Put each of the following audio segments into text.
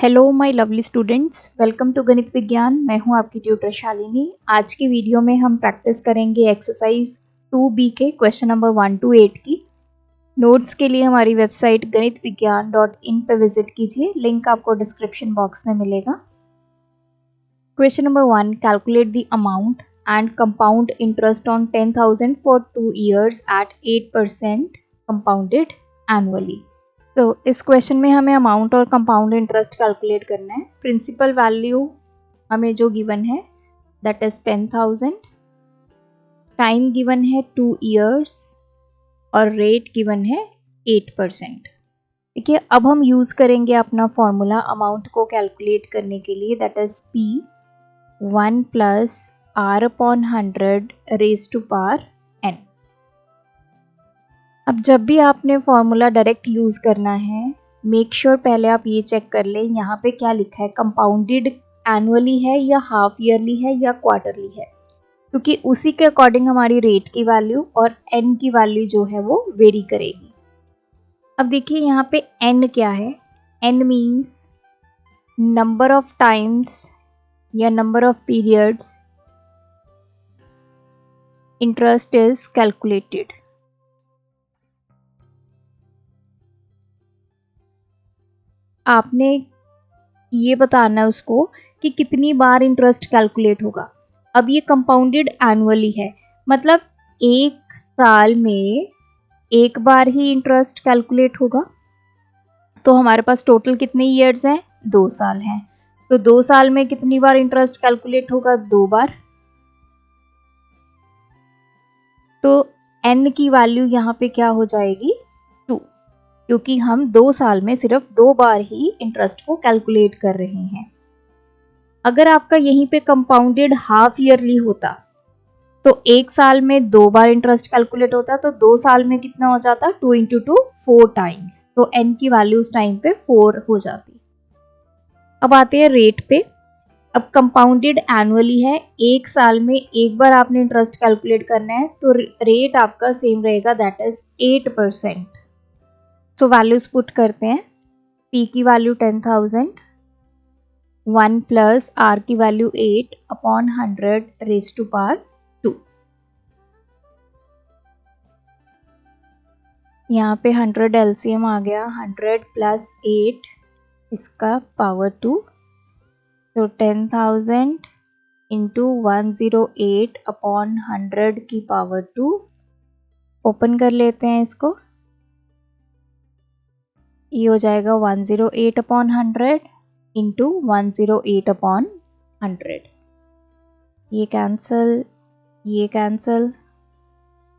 Hello my lovely students, welcome to Ganit Vigyan. मैं हूं आपकी ट्यूटर शालिनी। आज की वीडियो में हम प्रैक्टिस करेंगे एक्सरसाइज 2B के क्वेश्चन नंबर 1 to 8 की। नोट्स के लिए हमारी वेबसाइट ganitviggyan.in पे विजिट कीजिए, लिंक आपको डिस्क्रिप्शन बॉक्स में मिलेगा। Question number 1, calculate the amount and compound interest on 10,000 for 2 years at 8% compounded annually. तो इस क्वेश्चन में हमें अमाउंट और कंपाउंड इंटरेस्ट कैलकुलेट करना है। प्रिंसिपल वैल्यू हमें जो गिवन है दैट इज 10,000, टाइम गिवन है 2 years और रेट गिवन है 8%। ठीक है, अब हम यूज़ करेंगे अपना फॉर्मूला अमाउंट को कैलकुलेट करने के लिए, that is P 1 + R/100 raise to power n। अब जब भी आपने फॉर्मूला डायरेक्ट यूज़ करना है, मेक श्योर पहले आप ये चेक कर लें यहाँ पे क्या लिखा है, कंपाउंडेड एनुअली है या हाफ ईयरली है या क्वार्टरली है, क्योंकि उसी के अकॉर्डिंग हमारी रेट की वैल्यू और n की वैल्यू जो है वो वेरी करेगी। अब देखिए यहाँ पे n क्या है, n means number of times या number of periods interest is calculated. आपने ये बताना है उसको कि कितनी बार इंटरेस्ट कैलकुलेट होगा। अब ये कंपाउंडेड एनुअली है, मतलब एक साल में एक बार ही इंटरेस्ट कैलकुलेट होगा। तो हमारे पास टोटल कितने ईयर्स हैं, 2 साल हैं, तो 2 साल में कितनी बार इंटरेस्ट कैलकुलेट होगा, 2 बार। तो n की वैल्यू यहाँ पे क्या हो जाएगी, 2, क्योंकि हम 2 साल में सिर्फ 2 बार ही इंटरेस्ट को कैलकुलेट कर रहे हैं। अगर आपका यहीं पे कंपाउंडेड हाफ ईयरली होता तो एक साल में 2 बार इंटरेस्ट कैलकुलेट होता, तो 2 साल में कितना हो जाता, 2 × 2 4 टाइम्स, तो n की वैल्यू उस टाइम पे 4 हो जाती। अब आते हैं रेट पे। अब कंपाउंडेड एनुअली है, एक साल में एक बार आपने इंटरेस्ट कैलकुलेट करना है, तो रेट आपका सेम रहेगा, that is 8%। So values put करते हैं। P की वैल्यू 10,000, 1 + R की वैल्यू 8/100 रेज़ टू पावर 2। यहाँ पे 100 LCM आ गया, 100 + 8 इसका पावर 2, तो 10,000 × 108/100 की पावर 2। ओपन कर लेते हैं इसको, ये हो जाएगा 108/100 × 108/100। ये कैंसल, ये कैंसल,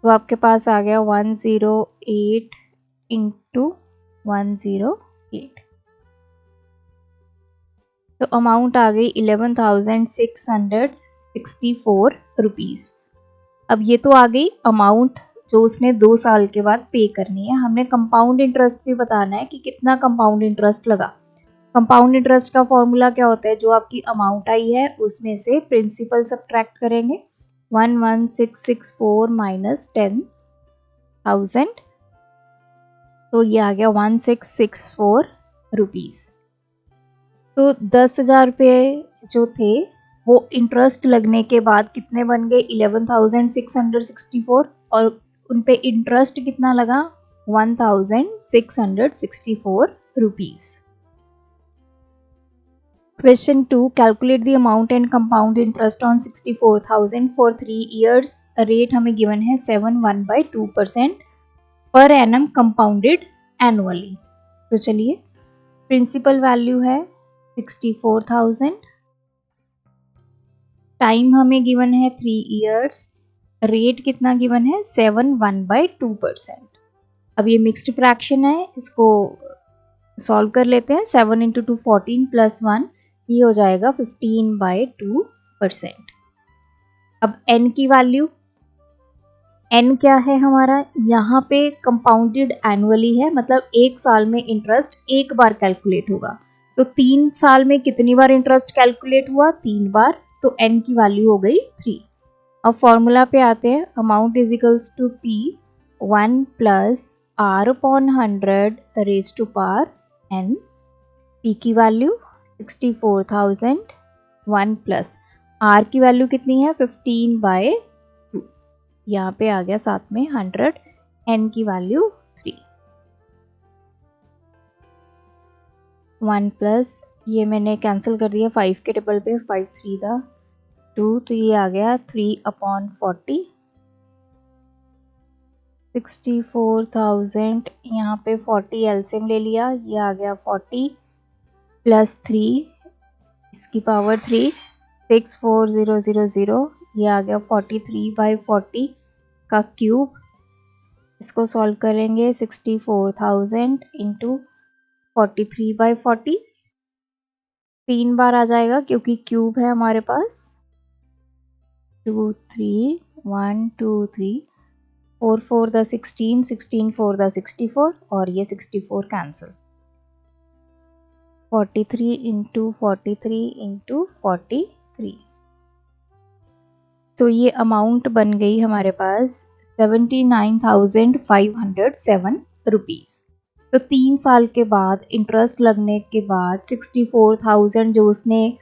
तो आपके पास आ गया 108 × 108। तो अमाउंट आ गई 11,664 रुपीज़। अब ये तो आ गई अमाउंट जो उसने 2 साल के बाद पे करनी है। हमने कंपाउंड इंटरेस्ट भी बताना है कि कितना कंपाउंड इंटरेस्ट लगा। कंपाउंड इंटरेस्ट का फॉर्मूला क्या होता है, जो आपकी अमाउंट आई है उसमें से प्रिंसिपल सब्ट्रैक्ट करेंगे, 11,664 माइनस 10,000, तो ये आ गया 1,664 रुपीज़। तो 10,000 रुपये जो थे वो इंटरेस्ट लगने के बाद कितने बन गए, 11,664, और उन पे इंटरेस्ट कितना लगा, 1,664 rupees. Question 2, calculate the amount and compound interest on 64,000 for 3 years। Rate हमें गिवन है 7.1/2% पर एनम कंपाउंडेड एनुअली। तो चलिए, प्रिंसिपल वैल्यू है 64,000, टाइम हमें गिवन है 3 years, रेट कितना गिवन है, 7.1/2%। अब ये मिक्स्ड फ्रैक्शन है, इसको सॉल्व कर लेते हैं। 7 × 2 14 + 1, ये हो जाएगा 15/2%। अब n की वैल्यू, n क्या है हमारा, यहाँ पे कंपाउंडेड एनुअली है, मतलब एक साल में इंटरेस्ट एक बार कैलकुलेट होगा, तो 3 साल में कितनी बार इंटरेस्ट कैलकुलेट हुआ, 3 बार, तो n की वैल्यू हो गई 3। अब फॉर्मूला पे आते हैं, amount is equals to P 1 + R/100 raise to power n। P की वैल्यू 64,000 1 प्लस आर की वैल्यू कितनी है 15/2, यहाँ पे आ गया साथ में 100, एन की वैल्यू 3। 1 प्लस ये मैंने कैंसिल कर दिया 5 के टेबल पे, 5 3 था 2, तो ये आ गया 3/40। 64,000 यहाँ पे 40 एलसीएम ले लिया, ये आ गया 40 प्लस 3 इसकी पावर 3 64000, ये आ गया 43/40 का क्यूब। इसको सॉल्व करेंगे 64,000 इंटू 43/40, 3 बार आ जाएगा क्योंकि क्यूब है हमारे पास। 2 3 1 2 3 4 4 द 16, 16 4 द 64 और ये 64 कैंसिल। 43 इंटू 43 इंटू 43, तो ये अमाउंट बन गई हमारे पास 79,507 रुपीज़। तो 3 साल के बाद इंटरेस्ट लगने के बाद 64,000 जो उसने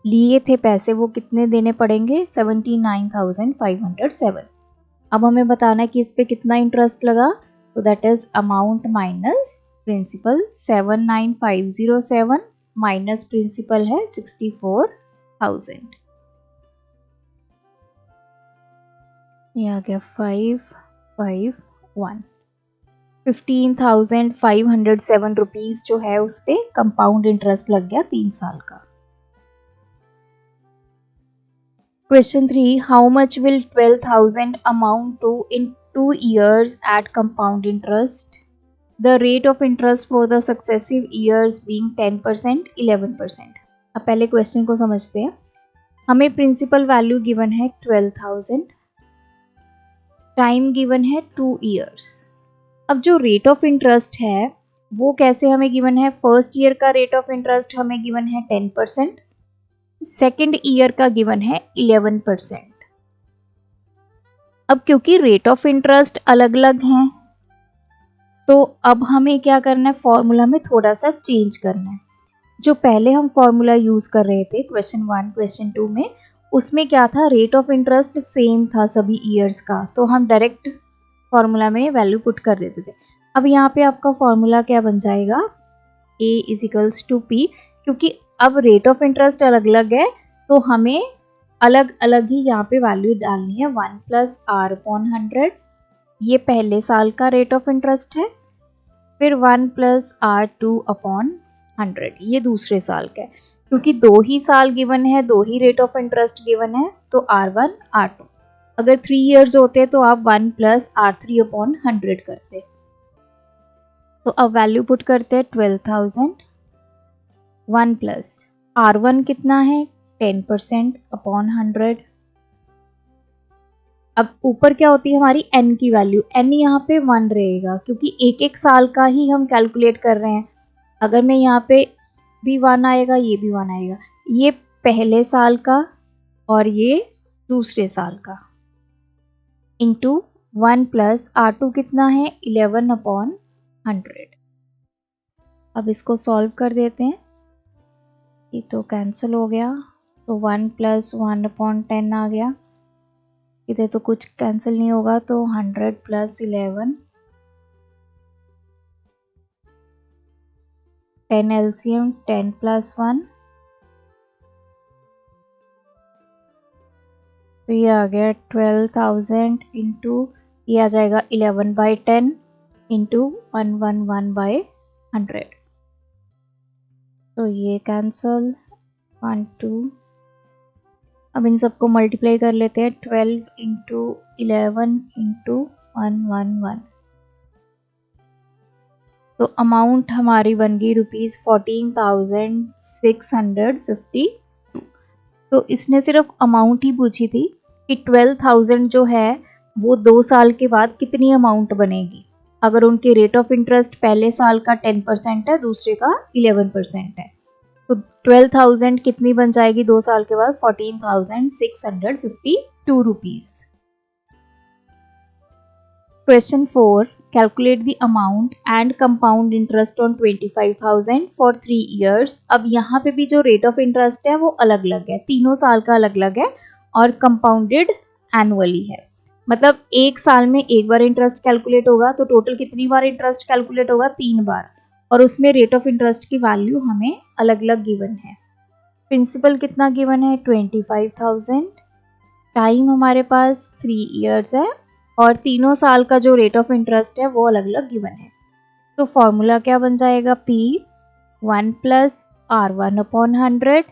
लिए थे पैसे वो कितने देने पड़ेंगे 79,507। अब हमें बताना है कि इस पे कितना इंटरेस्ट लगा, तो that is amount minus principal. 79,507 minus principal है 64,000, ये आ गया 551। 15,507 रुपीज़ जो है उस पे कंपाउंड इंटरेस्ट लग गया 3 साल का। Question 3, how much will 12,000 amount to in 2 years at compound interest? The rate of interest for the successive years being 10%, 11%. अब पहले क्वेश्चन को समझते हैं। हमें प्रिंसिपल वैल्यू गिवन है 12,000, टाइम गिवन है 2 years। अब जो रेट ऑफ इंटरेस्ट है वो कैसे हमें गिवन है, फर्स्ट ईयर का रेट ऑफ इंटरेस्ट हमें गिवन है 10%, सेकेंड ईयर का गिवन है 11%। अब क्योंकि रेट ऑफ इंटरेस्ट अलग अलग हैं तो अब हमें क्या करना है, फॉर्मूला में थोड़ा सा चेंज करना है। जो पहले हम फॉर्मूला यूज कर रहे थे क्वेश्चन 1 क्वेश्चन 2 में, उसमें क्या था, रेट ऑफ इंटरेस्ट सेम था सभी ईयर्स का, तो हम डायरेक्ट फॉर्मूला में वैल्यू पुट कर देते थे। अब यहाँ पे आपका फॉर्मूला क्या बन जाएगा, A इजिकल्स टू P, क्योंकि अब रेट ऑफ इंटरेस्ट अलग अलग है तो हमें अलग अलग ही यहाँ पे वैल्यू डालनी है। 1 प्लस R/100 ये पहले साल का रेट ऑफ इंटरेस्ट है, फिर 1 प्लस R/2/100 ये दूसरे साल का है। क्योंकि 2 ही साल गिवन है, 2 ही रेट ऑफ इंटरेस्ट गिवन है, तो R1 R2। अगर 3 years होते तो आप 1 प्लस R3/100 करते। तो अब वैल्यू पुट करते हैं 12,000, 1 प्लस R1 कितना है 10%/100। अब ऊपर क्या होती है हमारी n की वैल्यू, n यहाँ पे 1 रहेगा क्योंकि एक एक साल का ही हम कैलकुलेट कर रहे हैं। अगर मैं यहाँ पे भी 1 आएगा, ये भी 1 आएगा, ये पहले साल का और ये दूसरे साल का, इंटू 1 प्लस R2 कितना है 11/100। अब इसको सॉल्व कर देते हैं, ये तो कैंसिल हो गया, तो 1 प्लस 1/10 आ गया, इधर तो कुछ कैंसिल नहीं होगा, तो 100 प्लस 11, 10 एलसीएम 10 प्लस 1, तो ये आ गया 12,000 इंटू ये आ जाएगा 11/10 इंटू 111/100, तो ये कैंसल 1 2। अब इन सबको मल्टीप्लाई कर लेते हैं, 12 इंटू 11 इंटू 111, तो अमाउंट हमारी बन गई ₹14,652। तो इसने सिर्फ अमाउंट ही पूछी थी कि 12,000 जो है वो 2 साल के बाद कितनी अमाउंट बनेगी। अगर उनके रेट ऑफ इंटरेस्ट पहले साल का 10% है, दूसरे का 11% है, तो 12,000 कितनी बन जाएगी 2 साल के बाद, 14,652 rupees. Question 4, calculate the amount and compound interest on 25,000 for 3 years. अब यहाँ पे भी जो रेट ऑफ इंटरेस्ट है वो अलग अलग है, तीनों साल का अलग अलग है और कंपाउंडेड एनुअली है। मतलब एक साल में एक बार इंटरेस्ट कैलकुलेट होगा, तो टोटल कितनी बार इंटरेस्ट कैलकुलेट होगा? 3 बार। और उसमें रेट ऑफ इंटरेस्ट की वैल्यू हमें अलग अलग गिवन है। प्रिंसिपल कितना गिवन है? 25,000। टाइम हमारे पास 3 ईयर्स है और तीनों साल का जो रेट ऑफ इंटरेस्ट है वो अलग अलग गिवन है। तो फॉर्मूला क्या बन जाएगा? P 1 plus R1/100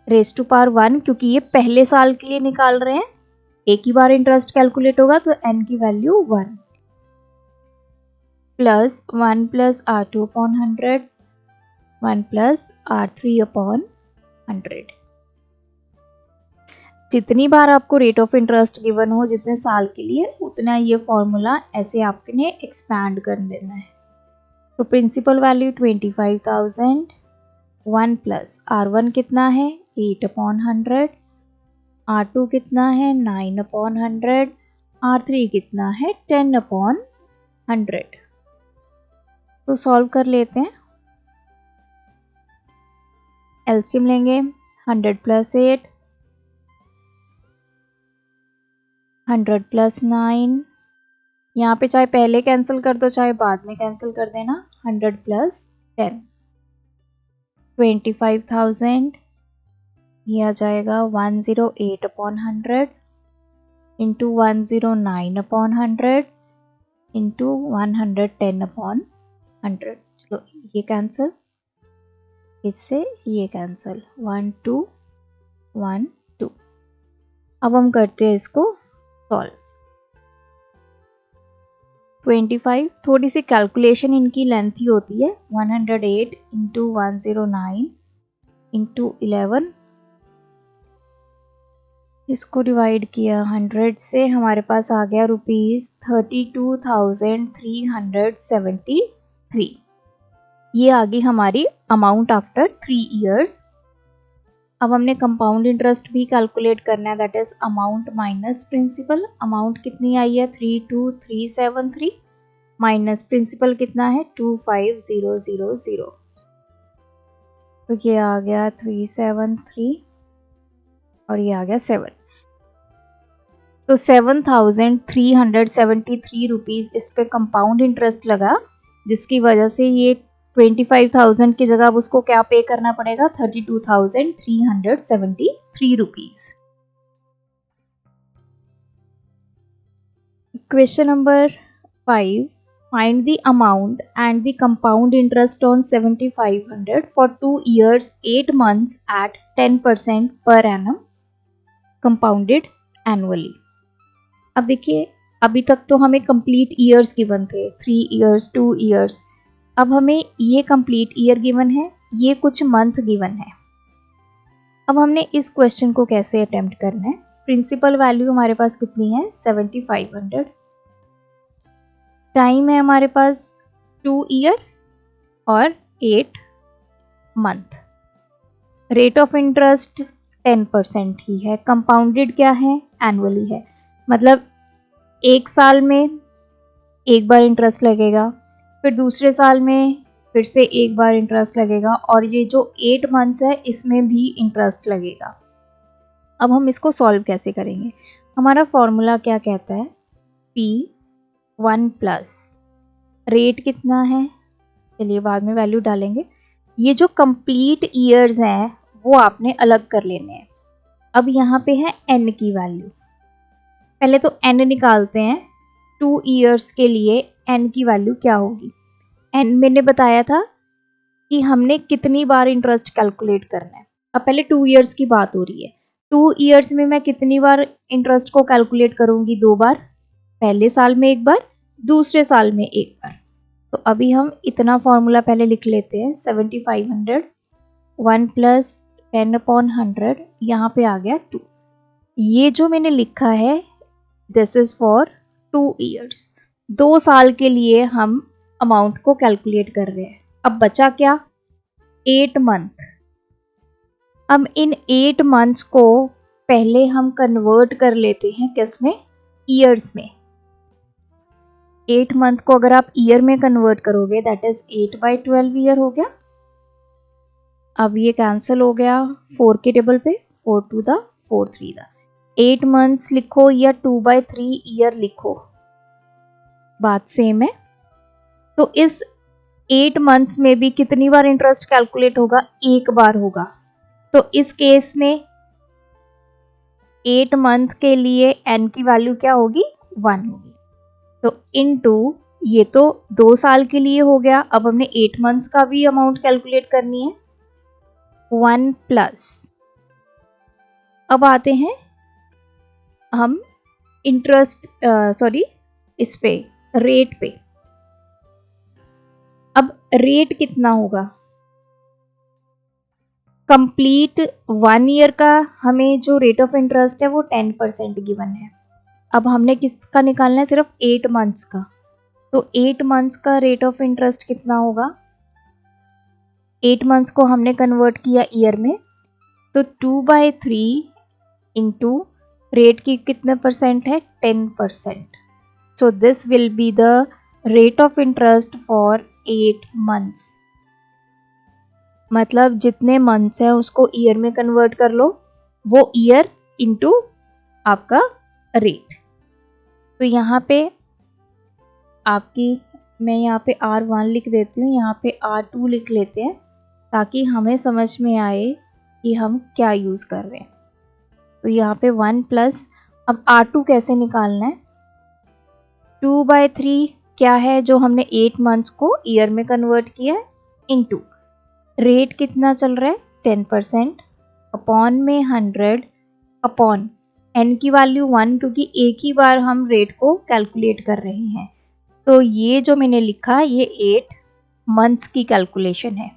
raise to power 1, क्योंकि ये पहले साल के लिए निकाल रहे हैं, एक ही बार इंटरेस्ट कैलकुलेट होगा तो n की value 1 plus 1 plus R2/100 1 plus R3/100। जितनी बार आपको रेट ऑफ इंटरेस्ट गिवन हो जितने साल के लिए, उतना ये फॉर्मूला ऐसे आपने एक्सपैंड कर देना है। तो प्रिंसिपल वैल्यू 25,000, 1 प्लस R1 कितना है? 8/100, R2 कितना है? 9/100, R3 कितना है? 10/100। तो सॉल्व कर लेते हैं। एलसीएम लेंगे, 100 प्लस 8, 100 प्लस 9, यहाँ पे चाहे पहले कैंसिल कर दो चाहे बाद में कैंसिल कर देना। 100 प्लस 10, 25,000, ये आ जाएगा 108/100 इंटू 109/100 इंटू 110/100। चलो ये कैंसिल, इससे ये कैंसिल, 1 2 1 2। अब हम करते हैं इसको सॉल्व। 25, थोड़ी सी कैलकुलेशन इनकी लेंथी होती है। 108 इंटू 109 इंटू 11, इसको डिवाइड किया 100 से, हमारे पास आ गया ₹32,373। ये आ गई हमारी अमाउंट आफ्टर 3 ईयर्स। अब हमने कंपाउंड इंटरेस्ट भी कैलकुलेट करना है, that is amount minus principal. Amount कितनी आई है? 32,373 माइनस प्रिंसिपल कितना है? 25,000। तो ये आ गया 373 और ये आ गया 7। तो 7,373 रुपीज़ इस पे कंपाउंड इंटरेस्ट लगा, जिसकी वजह से ये 25,000 की जगह अब उसको क्या पे करना पड़ेगा? 32,373 rupees. Question number 5, find the amount and the compound interest on 7,500 for 2 years 8 months at 10% per annum compounded annually। अब देखिए, अभी तक तो हमें कंप्लीट ईयर्स गिवन थे, 3 ईयर्स 2 ईयर्स। अब हमें ये कंप्लीट ईयर गिवन है, ये कुछ मंथ गिवन है। अब हमने इस क्वेश्चन को कैसे अटेम्प्ट करना है? प्रिंसिपल वैल्यू हमारे पास कितनी है? 7,500। टाइम है हमारे पास 2 ईयर और 8 मंथ। रेट ऑफ इंटरेस्ट 10% ही है। कंपाउंडेड क्या है? एनुअली है। मतलब एक साल में एक बार इंटरेस्ट लगेगा, फिर दूसरे साल में फिर से एक बार इंटरेस्ट लगेगा, और ये जो 8 मंथ्स है इसमें भी इंटरेस्ट लगेगा। अब हम इसको सॉल्व कैसे करेंगे? हमारा फॉर्मूला क्या कहता है? P1 प्लस रेट कितना है, चलिए बाद में वैल्यू डालेंगे। ये जो कंप्लीट ईयर्स हैं वो आपने अलग कर लेने हैं। अब यहाँ पे है n की वैल्यू, पहले तो n निकालते हैं। 2 ईयर्स के लिए n की वैल्यू क्या होगी? n मैंने बताया था कि हमने कितनी बार इंटरेस्ट कैलकुलेट करना है। अब पहले 2 ईयर्स की बात हो रही है। 2 ईयर्स में मैं कितनी बार इंटरेस्ट को कैलकुलेट करूंगी? 2 बार, पहले साल में एक बार, दूसरे साल में एक बार। तो अभी हम इतना फॉर्मूला पहले लिख लेते हैं। 7,500, 1 प्लस 10/100, यहाँ पे आ गया 2। ये जो मैंने लिखा है दिस इज फॉर 2 ईयर्स। 2 साल के लिए हम अमाउंट को कैलकुलेट कर रहे हैं। अब बचा क्या? 8 मंथ। अब इन 8 मंथ्स को पहले हम कन्वर्ट कर लेते हैं किस में? ईयर्स में। 8 मंथ को अगर आप ईयर में कन्वर्ट करोगे दैट इज 8/12 ईयर हो गया। अब ये कैंसिल हो गया 4 के टेबल पे, 4 2 द 4 3 द 8 मंथ्स लिखो या 2/3 ईयर लिखो, बात सेम है। तो इस 8 मंथ्स में भी कितनी बार इंटरेस्ट कैलकुलेट होगा? एक बार होगा। तो इस केस में 8 मंथ के लिए n की वैल्यू क्या होगी? 1 होगी। तो इनटू ये तो 2 साल के लिए हो गया, अब हमने 8 मंथ्स का भी अमाउंट कैलकुलेट करनी है। 1 प्लस, अब आते हैं हम इंटरेस्ट इस पे रेट पे। अब रेट कितना होगा? कंप्लीट 1 ईयर का हमें जो रेट ऑफ इंटरेस्ट है वो 10% गिवन है। अब हमने किसका निकालना है? सिर्फ 8 मंथ्स का। तो 8 मंथ्स का रेट ऑफ इंटरेस्ट कितना होगा? 8 मंथ्स को हमने कन्वर्ट किया ईयर में, तो 2/3 इंटू रेट की कितने परसेंट है? 10%। So this will be the rate of interest for 8 months. मतलब जितने मंथ्स हैं उसको ईयर में कन्वर्ट कर लो, वो ईयर इंटू आपका रेट। तो यहाँ पे मैं यहाँ पे R1 लिख देती हूँ, यहाँ पे R2 लिख लेते हैं ताकि हमें समझ में आए कि हम क्या यूज़ कर रहे हैं। तो यहाँ पे 1 प्लस, अब R2 कैसे निकालना है? 2/3 क्या है जो हमने 8 मंथ्स को ईयर में कन्वर्ट किया है, इंटू रेट कितना चल रहा है? 10%, अपॉन में 100, अपॉन n की वैल्यू 1, क्योंकि एक ही बार हम रेट को कैलकुलेट कर रहे हैं। तो ये जो मैंने लिखा ये 8 मंथ्स की कैलकुलेशन है।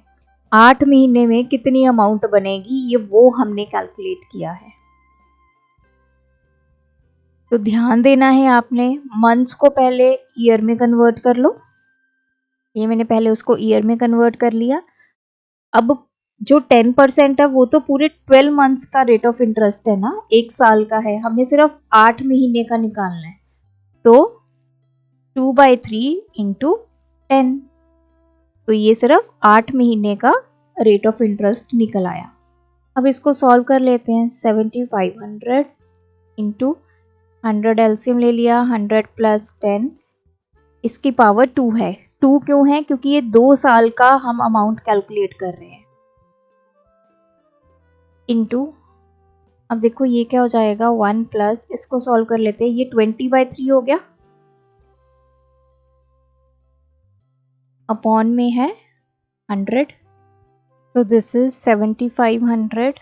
8 महीने में कितनी अमाउंट बनेगी ये वो हमने कैलकुलेट किया है। तो ध्यान देना है आपने, मंथ्स को पहले ईयर में कन्वर्ट कर लो। ये मैंने पहले उसको ईयर में कन्वर्ट कर लिया। अब जो 10% है वो तो पूरे 12 मंथ्स का रेट ऑफ इंटरेस्ट है ना, एक साल का है, हमने सिर्फ 8 महीने का निकालना है। तो 2/3 इंटू 10, तो ये सिर्फ 8 महीने का रेट ऑफ इंटरेस्ट निकल आया। अब इसको सॉल्व कर लेते हैं। 7500 इंटू 100 एलसीएम ले लिया, 100 प्लस 10, इसकी पावर 2 है। 2 क्यों है? क्योंकि ये 2 साल का हम अमाउंट कैलकुलेट कर रहे हैं। इंटू, अब देखो ये क्या हो जाएगा? 1 प्लस, इसको सॉल्व कर लेते हैं, ये 20/3 हो गया, अपॉन में है 100, तो दिस इज 7500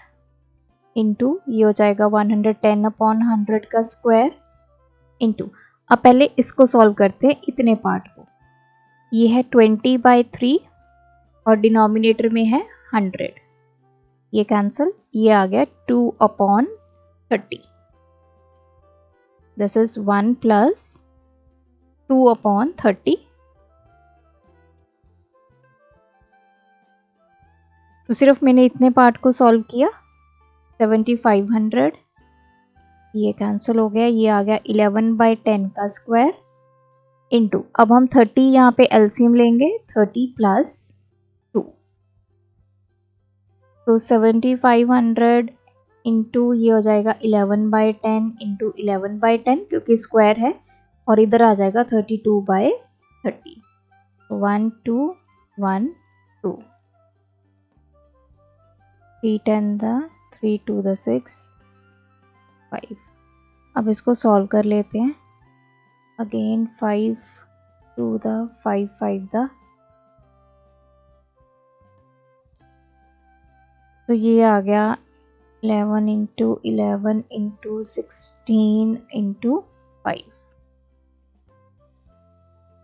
इंटू ये हो जाएगा 110 अपॉन 100 का स्क्वायर, इंटू, अब पहले इसको सॉल्व करते हैं इतने पार्ट को। ये है 20/3 और डिनोमिनेटर में है 100, ये कैंसिल, ये आ गया 2/30। This is 1 plus 2/30। तो सिर्फ मैंने इतने पार्ट को सॉल्व किया। 7500, ये कैंसिल हो गया, ये आ गया 11/10 का स्क्वायर, इंटू, अब हम 30 यहाँ पे एलसीएम लेंगे, 30 प्लस 2, तो 7500 इंटू ये हो जाएगा 11/10 इंटू 11/10, क्योंकि स्क्वायर है, और इधर आ जाएगा 32/30, 1 2 1 2, 3 10 द 3 2 द 6 5। अब इसको सॉल्व कर लेते हैं। अगेन 5 2 द 5 5 द, तो ये आ गया 11 इंटू 11 इंटू 16 इंटू 5।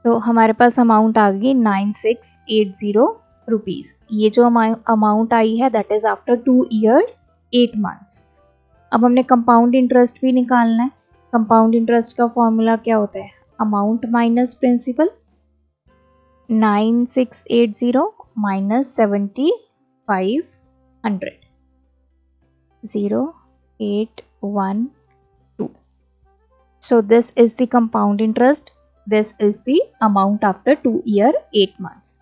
तो हमारे पास अमाउंट आ गई 9680 रुपीज़। ये जो अमाउंट आई है that is after 2 year 8 months. अब हमने कंपाउंड इंटरेस्ट भी निकालना है। कंपाउंड इंटरेस्ट का फॉर्मूला क्या होता है? Amount minus principal. 9680 minus 7500, 0812. So this is the compound interest. This is the amount after 2 year 8 months.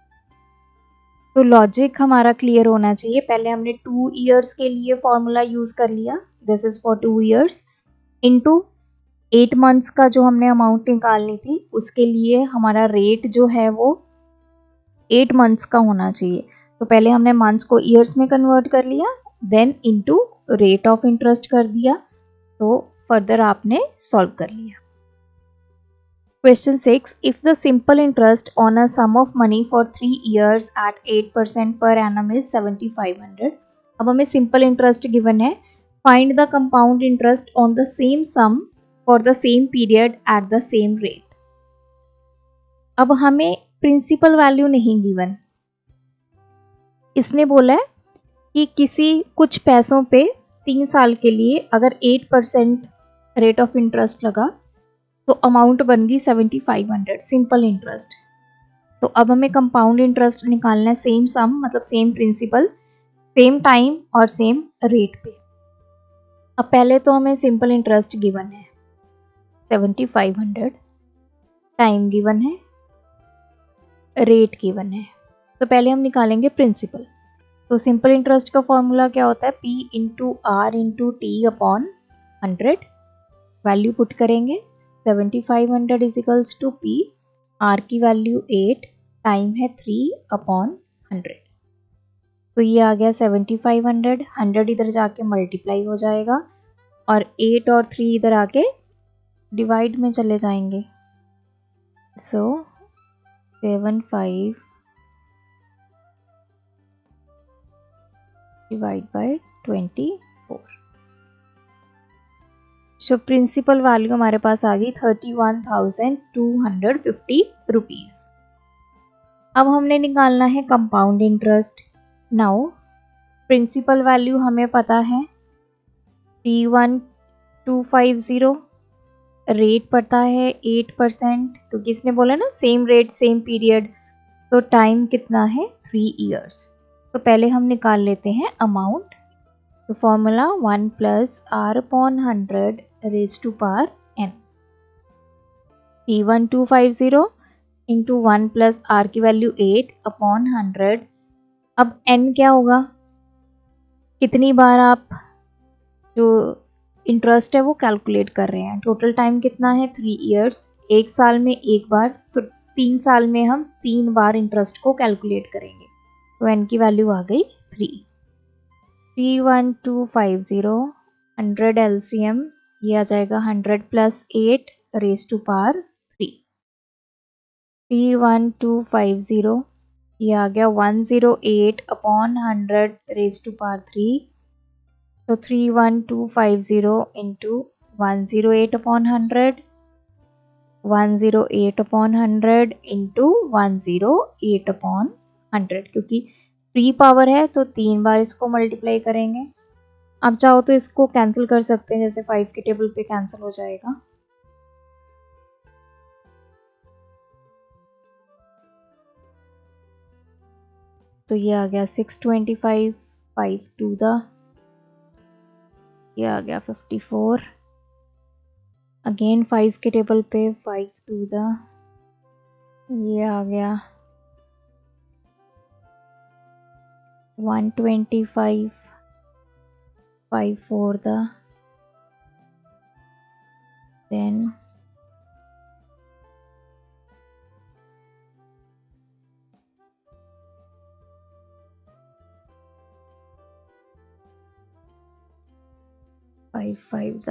तो लॉजिक हमारा क्लियर होना चाहिए। पहले हमने 2 ईयर्स के लिए फॉर्मूला यूज कर लिया, this is for 2 years, into 8 months का जो हमने अमाउंट निकालनी थी उसके लिए हमारा रेट जो है वो 8 मंथ्स का होना चाहिए। तो पहले हमने मंथ्स को ईयर्स में कन्वर्ट कर लिया, then into rate of interest कर दिया, तो फर्दर आपने सॉल्व कर लिया। Question 6. If the simple interest on a sum of money for 3 years at 8% per annum is 7500. अब हमें simple interest given है, find the compound interest on the same sum for the same period at the same rate. अब हमें principal value नहीं given, इसने बोला है कि किसी कुछ पैसों पे 3 साल के लिए अगर 8% रेट ऑफ इंटरेस्ट लगा तो अमाउंट बन गई 7500 सिंपल इंटरेस्ट। तो अब हमें कंपाउंड इंटरेस्ट निकालना है, सेम सम मतलब सेम प्रिंसिपल, सेम टाइम और सेम रेट पे। अब पहले तो हमें सिंपल इंटरेस्ट गिवन है 7500, टाइम गिवन है, रेट गिवन है, तो पहले हम निकालेंगे प्रिंसिपल। तो सिंपल इंटरेस्ट का फॉर्मूला क्या होता है, P into R into T upon 100। Value put करेंगे, 7500 is equals to P, R की वैल्यू 8, टाइम है 3 अपॉन 100। तो ये आ गया 7500, 100 इधर जाके मल्टीप्लाई हो जाएगा और 8 और 3 इधर आके डिवाइड में चले जाएंगे। So 75 divide by 24। So principal value हमारे पास आ गई 31,250 रुपीज़। अब हमने निकालना है compound interest. Now principal value हमें पता है 31,250, रेट पता है 8%, तो किसने बोला ना सेम रेट सेम पीरियड, तो टाइम कितना है 3 ईयर्स। तो पहले हम निकाल लेते हैं अमाउंट। तो formula 1 plus R upon 100 raise to power n। T1250 into 1 plus R की वैल्यू 8 अपॉन 100। अब n क्या होगा, कितनी बार आप जो इंटरेस्ट है वो कैलकुलेट कर रहे हैं। टोटल टाइम कितना है 3 ईयर्स, एक साल में एक बार, तो 3 साल में हम 3 बार इंटरेस्ट को कैलकुलेट करेंगे। तो n की वैल्यू आ गई 3। 31250 100 LCM, ये आ जाएगा 100 प्लस 8 रेज टू पावर 3। 31250 ये आ गया 108 अपॉन 100 रेज टू पावर 3। तो 31250 into 108 upon 100, 108 upon 100 into 108 upon 100, क्योंकि 3 पावर है तो 3 बार इसको मल्टीप्लाई करेंगे। आप चाहो तो इसको कैंसिल कर सकते हैं, जैसे 5 के टेबल पे कैंसिल हो जाएगा। तो ये आ गया 625, 5 टू द, ये आ गया 54, अगेन 5 के टेबल पे 5 टू द, ये आ गया 125, 5 4 द, then 5 5 द,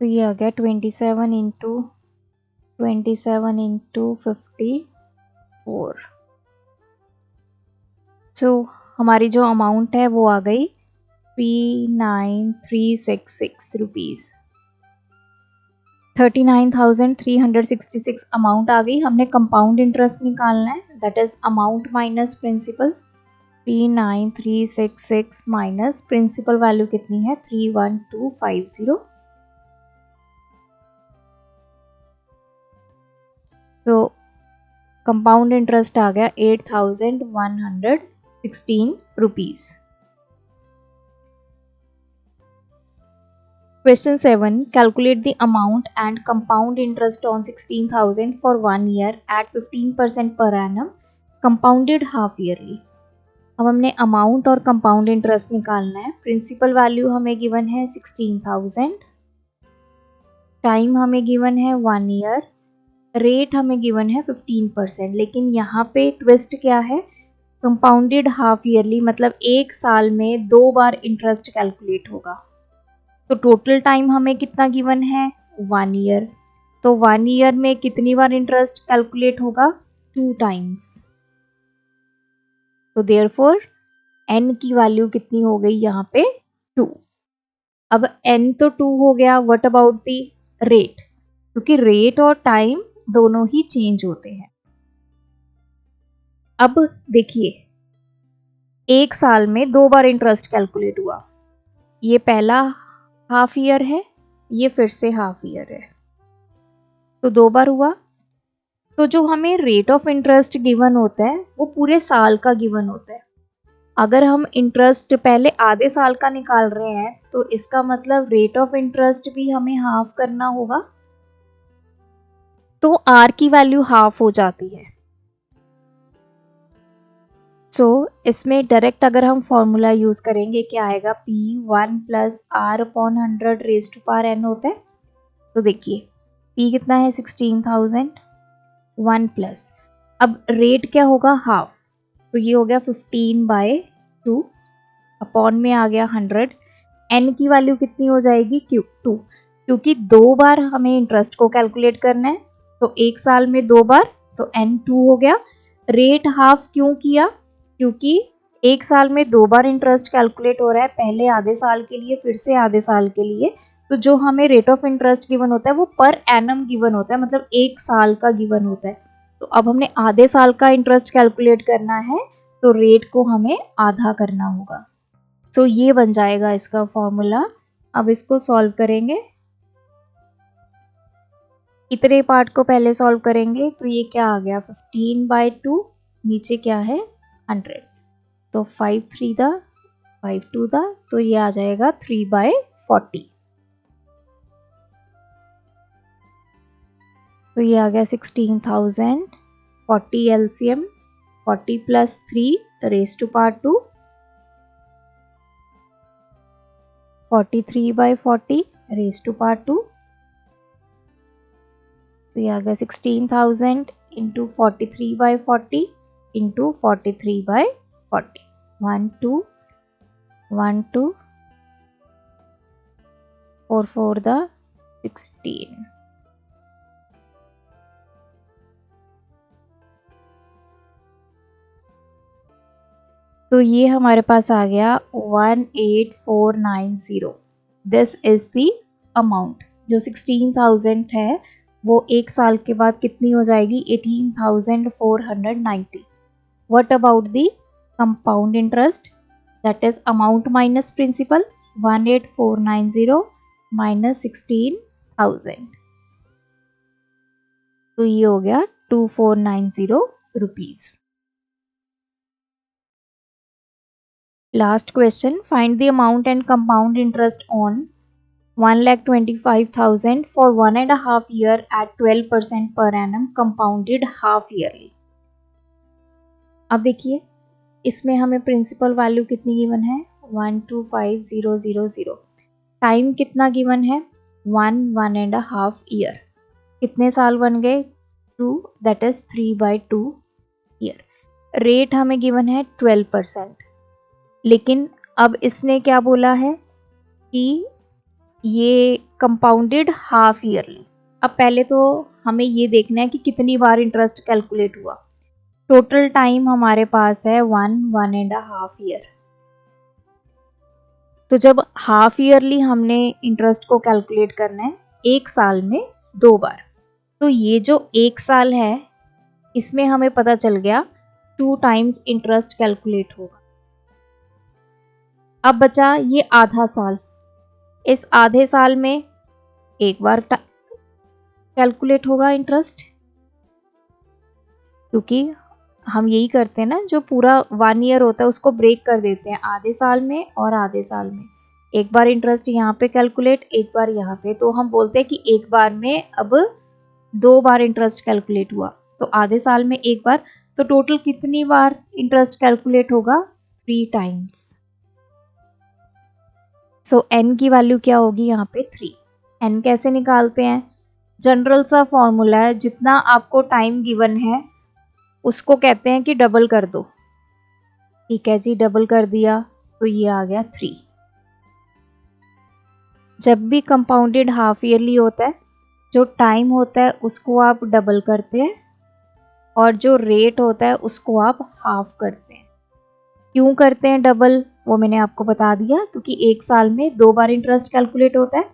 तो ये आ गया 27 इंटू 54। तो हमारी जो अमाउंट है वो आ गई 39,366 रुपीज़। 39,366 अमाउंट आ गई। हमने कंपाउंड इंटरेस्ट निकालना है, that is amount minus principal. 39,366 minus principal value कितनी है 31250। तो कंपाउंड इंटरेस्ट आ गया 8,116 rupees. Question 7. Calculate the amount and compound interest on 16,000 for 1 year at 15% per annum, compounded half yearly. अब हमने अमाउंट और कंपाउंड इंटरेस्ट निकालना है। प्रिंसिपल वैल्यू हमें गिवन है 16,000, टाइम हमें गिवन है 1 ईयर, रेट हमें गिवन है 15%। लेकिन यहाँ पे ट्विस्ट क्या है, कंपाउंडेड हाफ ईयरली, मतलब एक साल में 2 बार इंटरेस्ट कैलकुलेट होगा। तो टोटल टाइम हमें कितना गिवन है, 1 ईयर। तो 1 ईयर में कितनी बार इंटरेस्ट कैलकुलेट होगा, 2 टाइम्स। तो देयरफॉर n की वैल्यू कितनी हो गई यहाँ पे, 2। अब n तो 2 हो गया, व्हाट अबाउट दी रेट, क्योंकि रेट और टाइम दोनों ही चेंज होते हैं। अब देखिए, एक साल में 2 बार इंटरेस्ट कैलकुलेट हुआ। ये पहला हाफ ईयर है, ये फिर से हाफ ईयर है, तो 2 बार हुआ। तो जो हमें रेट ऑफ इंटरेस्ट गिवन होता है वो पूरे साल का गिवन होता है। अगर हम इंटरेस्ट पहले आधे साल का निकाल रहे हैं तो इसका मतलब रेट ऑफ इंटरेस्ट भी हमें हाफ करना होगा। तो r की वैल्यू हाफ हो जाती है। सो इसमें डायरेक्ट अगर हम फॉर्मूला यूज करेंगे, क्या आएगा, P1 plus R/100 raise to power n होता है। तो देखिए P कितना है, 16,000, 1 प्लस, अब रेट क्या होगा, हाफ, तो ये हो गया 15/2, अपॉन में आ गया 100। n की वैल्यू कितनी हो जाएगी, 2, क्योंकि 2 बार हमें इंटरेस्ट को कैलकुलेट करना है, तो एक साल में 2 बार, तो n 2 हो गया। रेट हाफ क्यों किया, क्योंकि एक साल में 2 बार इंटरेस्ट कैलकुलेट हो रहा है, पहले आधे साल के लिए फिर से आधे साल के लिए। तो जो हमें रेट ऑफ इंटरेस्ट गिवन होता है वो पर एनम गिवन होता है, मतलब एक साल का गिवन होता है। तो अब हमने आधे साल का इंटरेस्ट कैलकुलेट करना है, तो रेट को हमें आधा करना होगा। तो ये बन जाएगा इसका फॉर्मूला। अब इसको सॉल्व करेंगे, इतने पार्ट को पहले सॉल्व करेंगे। तो ये क्या आ गया, 15/2, नीचे क्या है, 100, तो 5 3 दा 5 2 दा, तो ये आ जाएगा 3/40। तो ये आ गया 16,000, 40 LCM, 40 plus 3 raise to power 2, 43/40 raise to power 2। तो ये आ गया 16,000 इंटू 43/40 इंटू 43/40, 1 2 1 2 4 4 दा 16। तो ये हमारे पास आ गया 18490। This is the amount. जो 16,000 है वो एक साल के बाद कितनी हो जाएगी, 18,490। What about the compound interest, that is amount minus principal, 18490 minus 16,000, तो ये हो गया 2490 rupees. Last question, find the amount and compound interest on 1,25,000 for 1.5 year at 12% per annum, compounded half yearly। अब देखिए इसमें हमें प्रिंसिपल वैल्यू कितनी given है, 125,000। टाइम कितना गिवन है, 1.5 ईयर। कितने साल बन गए, 2, दैट इज 3/2 ईयर। रेट हमें गिवन है 12%। लेकिन अब इसने क्या बोला है कि ये कंपाउंडेड हाफ ईयरली। अब पहले तो हमें ये देखना है कि कितनी बार इंटरेस्ट कैलकुलेट हुआ। टोटल टाइम हमारे पास है 1.5 ईयर। तो जब हाफ ईयरली हमने इंटरेस्ट को कैलकुलेट करना है, एक साल में 2 बार, तो ये जो एक साल है इसमें हमें पता चल गया 2 टाइम्स इंटरेस्ट कैलकुलेट होगा। अब बचा ये आधा साल, इस आधे साल में एक बार कैलकुलेट होगा इंटरेस्ट। क्योंकि हम यही करते हैं ना, जो पूरा 1 ईयर होता है उसको ब्रेक कर देते हैं आधे साल में और आधे साल में। एक बार इंटरेस्ट यहाँ पे कैलकुलेट, एक बार यहाँ पे, तो हम बोलते हैं कि एक बार में अब 2 बार इंटरेस्ट कैलकुलेट हुआ, तो आधे साल में एक बार, तो टोटल कितनी बार इंटरेस्ट कैलकुलेट होगा? 3 टाइम्स। सो n की वैल्यू क्या होगी यहाँ पे? 3। n कैसे निकालते हैं? जनरल सा फॉर्मूला है, जितना आपको टाइम गिवन है उसको कहते हैं कि डबल कर दो। ठीक है जी, डबल कर दिया तो ये आ गया 3। जब भी कंपाउंडेड हाफ ईयरली होता है, जो टाइम होता है उसको आप डबल करते हैं और जो रेट होता है उसको आप हाफ करते हैं। क्यों करते हैं डबल, वो मैंने आपको बता दिया, क्योंकि एक साल में 2 बार इंटरेस्ट कैलकुलेट होता है।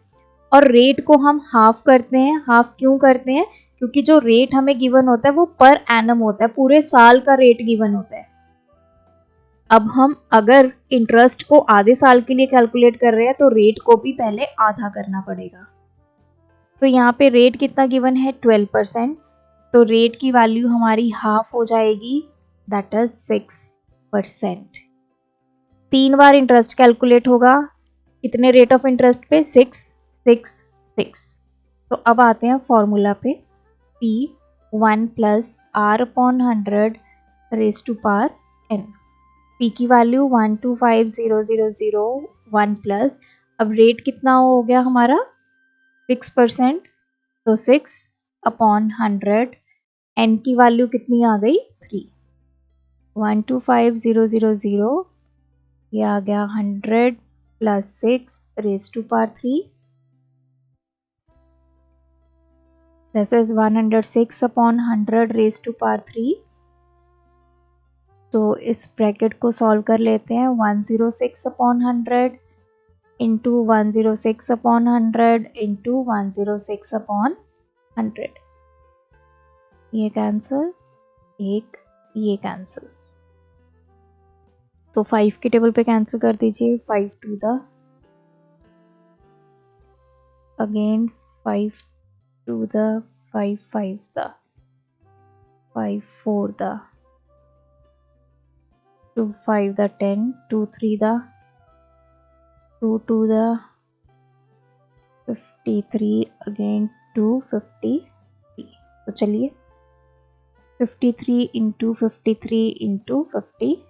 और रेट को हम हाफ करते हैं। हाफ क्यों करते हैं? क्योंकि जो रेट हमें गिवन होता है वो पर एनम होता है, पूरे साल का रेट गिवन होता है। अब हम अगर इंटरेस्ट को आधे साल के लिए कैलकुलेट कर रहे हैं तो रेट को भी पहले आधा करना पड़ेगा। तो यहाँ पे रेट कितना गिवन है? 12%। तो रेट की वैल्यू हमारी हाफ हो जाएगी, that is 6%। 3 bar interest calculate होगा, कितने रेट ऑफ इंटरेस्ट पे? 6, 6, 6। तो अब आते हैं फॉर्मूला पे, P 1 plus R upon 100 raise to power n। P की वैल्यू 125,000 प्लस, अब रेट कितना हो गया हमारा? 6%, तो 6 अपॉन 100, n की वैल्यू कितनी आ गई? 3। 125,000, ये आ गया 100 plus 6 raise to power 3, this is 106 upon 100 raise to power 3। तो इस ब्रैकेट को सॉल्व कर लेते हैं। 106 upon 100 into 106 upon 100 into 106 upon 100, ये कैंसिल, एक ये कैंसिल, तो 5 के टेबल पे कैंसिल कर दीजिए। 5 to the, again 5 to the, 5 5 the, 5 4 the, 2 5 the 10, 2 3 the, 2 2 the 53, again 253। तो चलिए 53 इंटू 53 इंटू 53,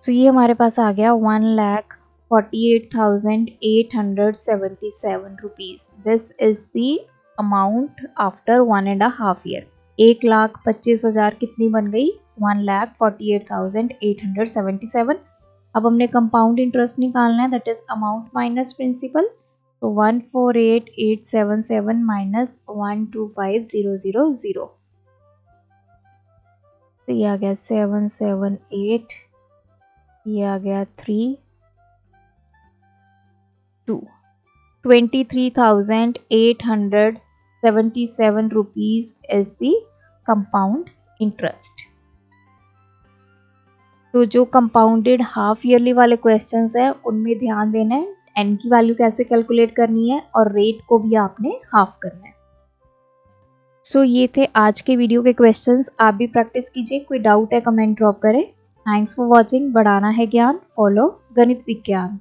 तो ये हमारे पास आ गया 1,48,877 rupees. This is the amount after 1.5 year. 1,25,000 कितनी बन गई? 1,48,877। अब हमने कंपाउंड इंटरेस्ट निकालना है, that is amount minus principal. तो 148,877 माइनस 125,000, तो ये आ गया 778, ये आ गया 3 2, 23,877 rupees is the compound interest. तो जो कंपाउंडेड हाफ ईयरली वाले क्वेश्चंस हैं उनमें ध्यान देना है, एन की वैल्यू कैसे कैलकुलेट करनी है और रेट को भी आपने हाफ करना है। सो ये थे आज के वीडियो के क्वेश्चंस। आप भी प्रैक्टिस कीजिए, कोई डाउट है कमेंट ड्रॉप करें। Thanks for watching. बढ़ाना है ज्ञान, फॉलो गणित विज्ञान।